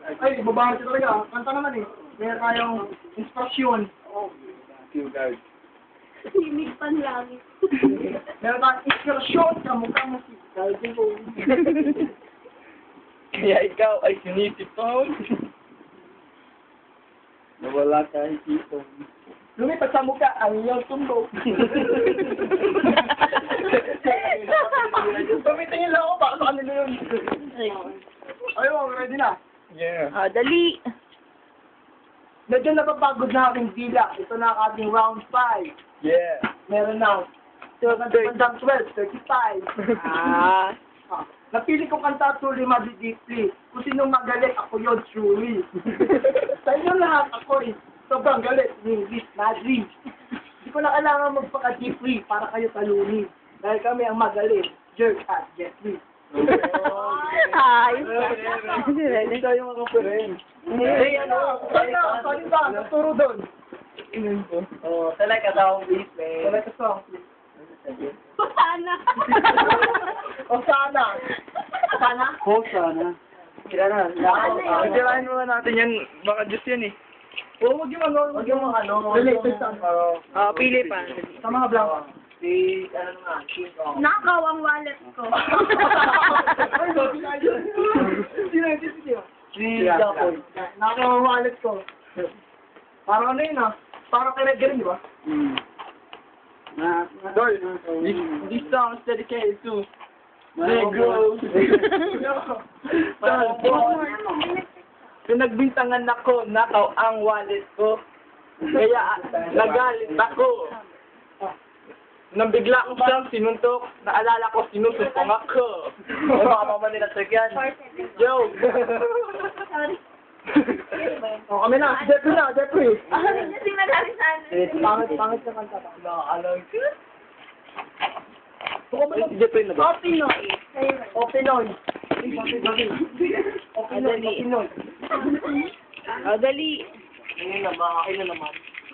Ay, babahan siya talaga. Kanta naman eh. Meron tayong instruction. Guard. Himig panlangit. Meron tayong instruction sa mukha mo si Kaya ikaw ay sinisipon. Nawala kahit ito. lumipat sa mukha ang iyong tumbok. Tumitingin lang ako baka sa kanila yun. Ayun, ready na. Yeah. Dali. Medyo napapagod na aking dila. Ito na ang ating round 5. Yeah. Meron na. 12, 35. Ah. Napili kong kanta truly deeply. Kung sinong magalit, ako yun truly. Sa inyo lahat, ako sobrang galit ni English Madrid. Hindi ko na kailangan magpaka-deeply para kayo talunin. Dahil kami ang magalit, jerk at Jeffrey. Ay. Ito yung mga friend. Hey, ano? Saan ba? Naturo doon. Oh, select a song, please, man. Select a song, please. Sana. O sana? Sana? Oh, sana. Kira na. Kirain muna natin yan. Baka Diyos yan eh. Oo, wag yung ano. Wag yung mga ano. Related sa ano. Pili pa. Sa mga blanco. Si, ano nga, Nakaw ang wallet ko. Ay, sabi na yun. Sino yun? Sino yun? Si Jacob. Nakakawalit ko. Parang ano yun ah. Parang kaya-galing, di ba? Dol, this song is dedicated to Negro. Pinagbintangan ako, nakaw ang wallet ko. Kaya nagalit ako. Nang bigla ko siyang sinuntok, naalala ko sinusumpong ako. Ay, baka mamanilat sa yan. Yo! Sorry. O, kami na. Jeffrey na, Jeffrey. Kasi madami sana. Pangit na kanta pa. Naalag. Baka ba Si Jeffrey na ba? O Pinoy. Sa'yo na. O, Pinoy. O, Dali. Pinoy. Dali. Ayun na, baka kayo naman.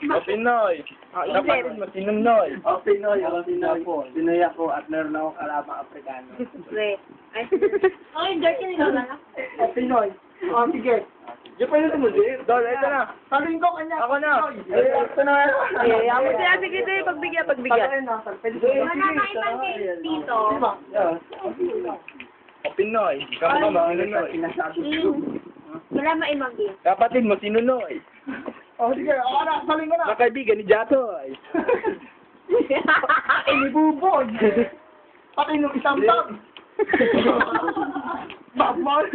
O Pinoy. Dapat mo, sinunoy. O, Pinoy. O, Pinoy po. Pinoy ako at meron akong kalabang Afrikano. Pre. Ay. Oh, yung dirty nila na. O, Pinoy. O, sige. Jeffrey na mo, Jeff. Dol, ito na. Saluhin ko kanya. Ako na. Ito na. Sige, pagbigyan. Pagkain na. Wala na ibang case dito. O Pinoy. Kamu ka ba, sinunoy? Wala maimang game. Kapatid mo, sinunoy. O, sige. Ako na. Saluhin ko na. Sa kaibigan ni Jatoy. Inibubog. Pati nung isang tag. Bakbal.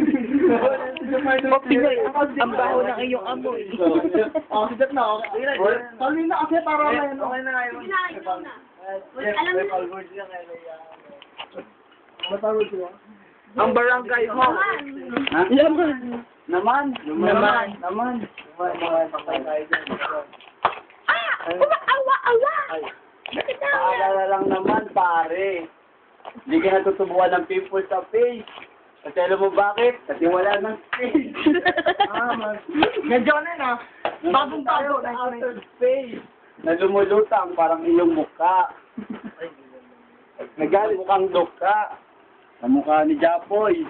Ang baho ng iyong amoy. O, sigat na. Saluhin na kasi para na yun. Okay na ngayon. Alam mo, Matawag siya. Ang barangay hall. Laman. Naman. Awa! Bakit daw? Paalala lang naman, pare. Hindi ka natutubuan ng people sa face. Kasi alam mo bakit? Kasi wala ng space. Medyo ano yun ah. Bagong tayo. Outer space. Na lumulutang parang iyong mukha. Nagalit mukhang duka. Sa mukha ni Japoy.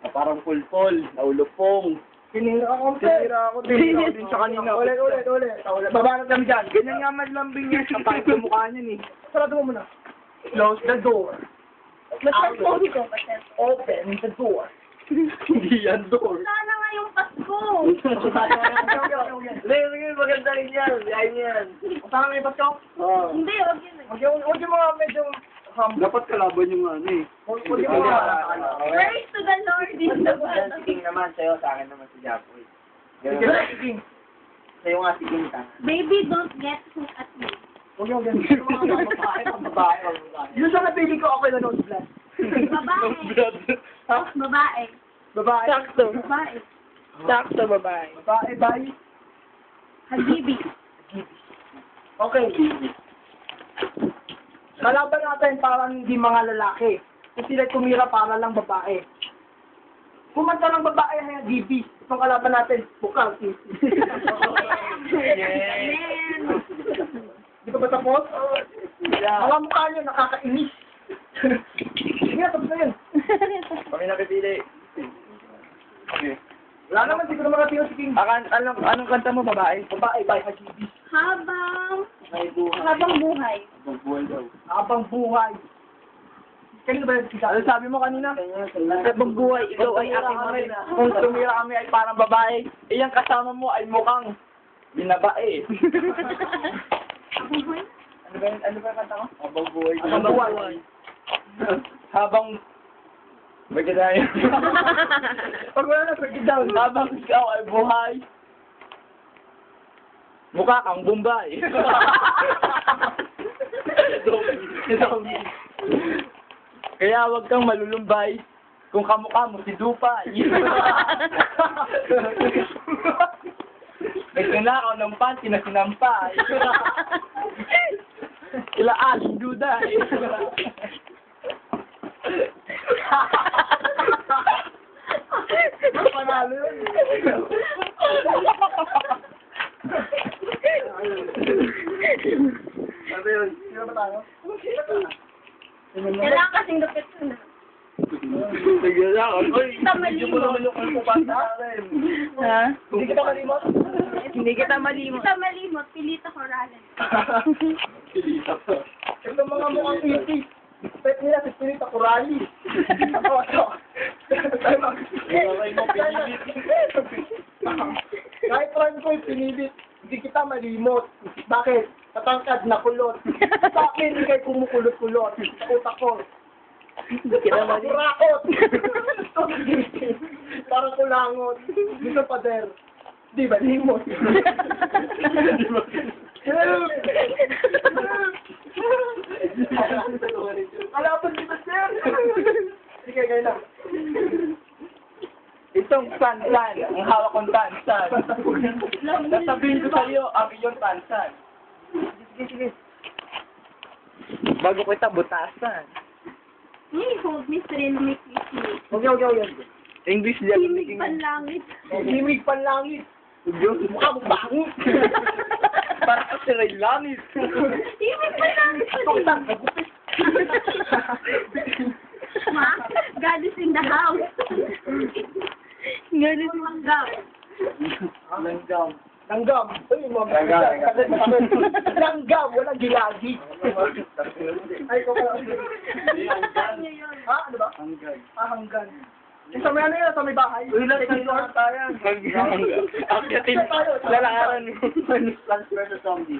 Na parang pulpol. Na ulupong. Tinira ako. Tinira ako din sa kanina. Ulit. Babanat kami dyan. Ganyan nga madlambing niya. Sa pangit sa mukha niya eh. Sarado mo muna. Close the door. Masarap po ito. Open the door. Hindi yan door. Sana nga yung Pasko. Sige, maganda rin yan. Yan. Saan may basko? Hindi, wag yun eh. Huwag yung mga medyo Dapat kalaban yung ano eh. Huwag yung mga Praise to the Lord in the world. Sige naman sa'yo, sa akin naman si Japoy. Sige. Sa'yo nga si Ginta. Baby, don't get hooked at me. Huwag yung mga babae. Yun sa napili ko ako na nose blast. Babae. Ha? Babae. Babae. Sakto. Babae. Sakto, babae. Babae, bye. Habibi. Okay. Kalaban natin parang hindi mga lalaki. Kung sila tumira para lang babae. Kumanta ng babae ay GB. Itong kalaban natin, bukal. Amen. Di ka ba tapos? Mga mukha nyo, nakakainis. Sige na, tapos na yun. Kami napipili. Wala naman, di ko naman natin si King. Anong kanta mo, babae? Babae, by Hajibi. Habang buhay. Habang buhay. Kanino ba yung kita? Ano sabi mo kanina? Habang buhay, ikaw ay aking marina. Kung tumira kami ay parang babae, iyang kasama mo ay mukhang binabae. Habang buhay? Ano ba yung kanta mo? Habang buhay. Habang buhay. Habang... Magkadaya. Pag wala na, break it down. Habang ikaw ay buhay, mukha kang Bombay. Kaya huwag kang malulumbay kung kamukha mo si Dupay. Nagsunakaw ng panty na sinampay. Sila aling duday. Panalo yun. Ano yun? Sino ba tayo? Kailangan kasing lupit ko na. Sige lang. Kita malimot. Ha? Hindi kita malimot? Hindi kita malimot. Kita malimot, pilita ko ralan. Ito mga mukhang piti. Pet nila si Pinita Corali. Kahit rhyme ko yung pinibit, hindi kita malimot. Bakit? Tatangkad na kulot. Sa akin, hindi kayo kumukulot-kulot. Sa utak ko. Hindi kita malimot. Kurakot. Parang kulangot. Dito pader. Di ba, limot. Kalaban kita, sir. Sige, kayo na. Itong tansan, ang hawak kong tansan. Sasabihin ko sa iyo ang iyong tansan. Sige, sige. Bago kita butasan. Hold me, sarili may kismis. Okay. English yan. Himig panlangit. Himig panlangit. Mukha mo bangit. Para ka si Ray Lanis. Himig panlangit pa din. Nagupit. Ma, God is in the house. God is in the house. Langgam. Uy, mga langgam, walang gilagi. Ay, ko pala. Ha? Ano ba? Hanggan. Sa may ano yun? Sa may bahay? Uy, lang tayo tayo. Akyatin. Lalakaran mo. Transfer to zombie.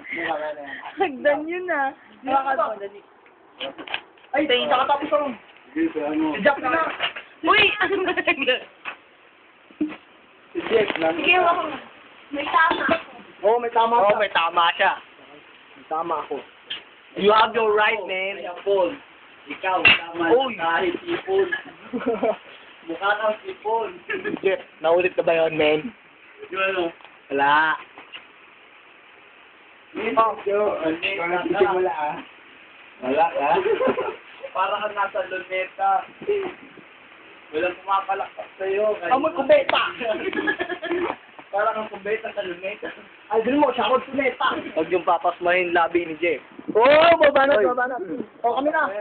Hagdan yun ah. Ay, nakatapos ko rin. Jack na. Uy! Si Jeff lang. Sige, ako. May tama ako. Oo, may tama Oo, ka. may tama siya. May tama ako. You have your right, man. Paul, ikaw, tama Uy. kahit sipon. Mukha kang sipon. Jeff, naulit na ba yun, man? Yung ano? Wala. Wala ka? Para ka nasa luneta. Walang pumakalakpak sa'yo. Amoy kubeta. Para kang kumbeta sa luneta. Ay, dun mo, siya ako tuneta. Huwag yung papasmahin labi ni Jeff. Oo, babanat. O, kami na.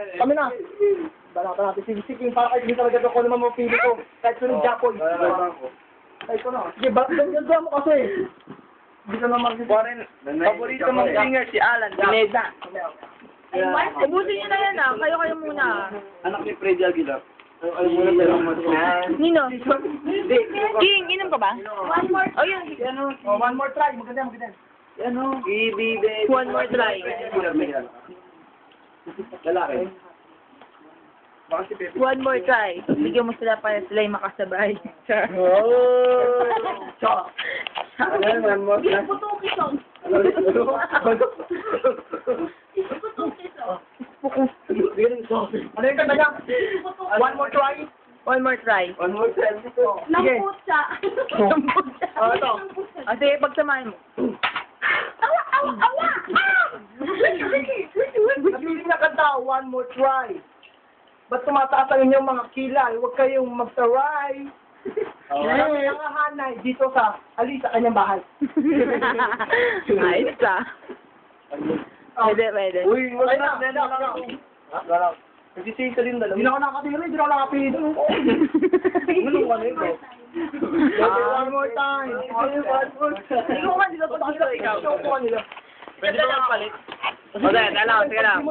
Banatan natin. Sige, para kayo hindi talaga ako naman mapili ko. Kahit sunod Japoy. Ay, ko na. Sige, ganyan mo kasi. Hindi ka naman kasi. Foreign, paborito mong singer si Alan Pineda. Ubusin niyo na yan ah. Kayo muna. Anak ni Freddy Aguilar. Nino? Hindi. King, inom ka ba? One more. Oh, yun. Oh, one more try. Maganda. Ano? Ibibig. One more try. Lalaki. One more try. Bigyan mo sila para sila yung makasabay. Oh! Chok. One more try. Putukisong. Ano yung kanta niya? One more try. One more try. One more try. Sige. Lamputsa. Oh, ito. Sige, pagsamahin mo. Awa! Awa! Awa! Napili na kanta, one more try. Ba't tumataas ang inyong mga kilay? Huwag kayong magtaray. Kami nangahanay dito sa Alisa, kanyang bahay. Ayos ka. Pwede. Uy, wala na. Nagsising ka din dalawa. Hindi na ako nakatira, hindi na ako nakapili. Ano ka na yun, bro? One more time. One more time. Hindi ko nga nila pag gusto ikaw. Show ko kanila. Pwede ba magpalit? O, sige lang.